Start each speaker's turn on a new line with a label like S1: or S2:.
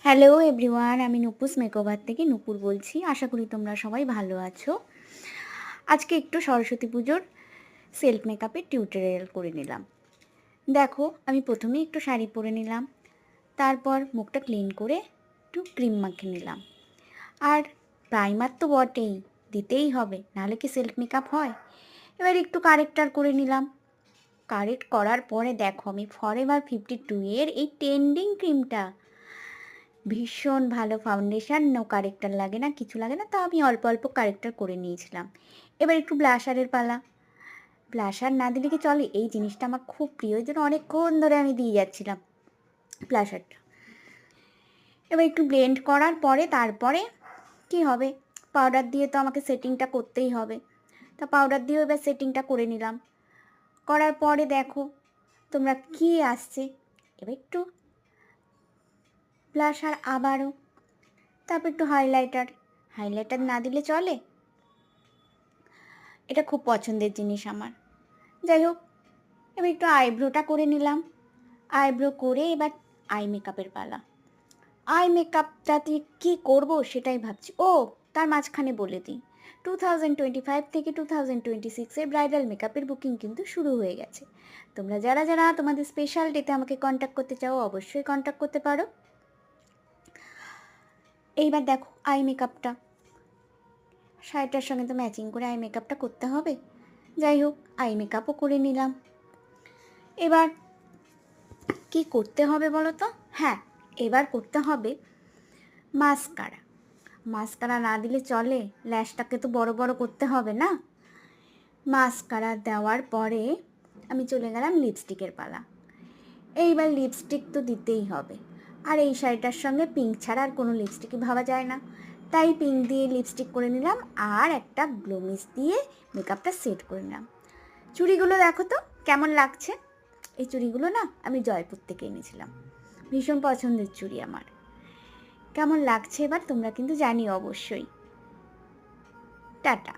S1: Hello everyone, আমি নুপুস makeover থেকে নুপুর বলছি। আশা করি তোমরা সবাই ভালো আছো। আজকে একটু সরস্বতী পুজোর সেলফ মেকআপের টিউটোরিয়াল করে নিলাম। দেখো, আমি প্রথমেই একটু শাড়ি পরে নিলাম, তারপর মুখটা ক্লিন করে একটু ক্রিম মাখিয়ে নিলাম। আর প্রাইমার তো বটেই, দিতেই হবে, নাহলে কি সেলফ মেকআপ হয়। এবার একটু কারেক্টার করে নিলাম। কারেক্ট করার পরে দেখো, আমি ফরএভার 52 এর এই টেন্ডিং ক্রিমটা, ভীষণ ভালো ফাউন্ডেশন, নো কারেক্টার লাগে না, কিছু লাগে না, তা আমি অল্প অল্প কারেক্টার করে নিয়েছিলাম। এবার একটু ব্লাশারের পালা। ব্লাশার না দিলে কি চলে, এই জিনিসটা আমার খুব প্রিয়, এই জন্য অনেকক্ষণ ধরে আমি দিয়ে যাচ্ছিলাম ব্লাশারটা। এবার একটু ব্লেন্ড করার পরে তারপরে কি হবে, পাউডার দিয়ে তো আমাকে সেটিংটা করতেই হবে, তা পাউডার দিয়েও এবার সেটিংটা করে নিলাম। করার পরে দেখো তোমরা কি আসছে, এবার একটু ব্লাশার আবারও, তারপর একটু হাইলাইটার। হাইলাইটার না দিলে চলে, এটা খুব পছন্দের জিনিস আমার। যাই হোক, এবার একটু আইব্রোটা করে নিলাম। আইব্রো করে এবার আই মেকআপের পালা। আই মেকআপটাতে কী করবো সেটাই ভাবছি। ও, তার মাঝখানে বলে দিই, 2025 থেকে 2026-এর ব্রাইডাল মেকআপের বুকিং কিন্তু শুরু হয়ে গেছে। তোমরা যারা যারা তোমাদের স্পেশাল ডেতে আমাকে কন্ট্যাক্ট করতে চাও, অবশ্যই কন্ট্যাক্ট করতে পারো। এইবার দেখো আই মেকআপটা, শাড়িটার সঙ্গে তো ম্যাচিং করে আই মেকআপটা করতে হবে। যাই হোক, আই মেকআপও করে নিলাম। এবার কি করতে হবে বলো তো? হ্যাঁ, এবার করতে হবে মাস্কারা। মাস্কারা না দিলে চলে, ল্যাশটাকে তো বড় বড় করতে হবে না। মাস্কারা দেওয়ার পরে আমি চলে গেলাম লিপস্টিকের পালা। এইবার লিপস্টিক তো দিতেই হবে, আর এই শাড়িটার সঙ্গে পিঙ্ক ছাড়া আর কোনো লিপস্টিকই ভাবা যায় না, তাই পিঙ্ক দিয়ে লিপস্টিক করে নিলাম, আর একটা গ্লোমিস দিয়ে মেকআপটা সেট করে নিলাম। চুড়িগুলো দেখো তো কেমন লাগছে। এই চুড়িগুলো না আমি জয়পুর থেকে এনেছিলাম, ভীষণ পছন্দের চুড়ি আমার। কেমন লাগছে এবার তোমরা কিন্তু জানিও অবশ্যই। টাটা।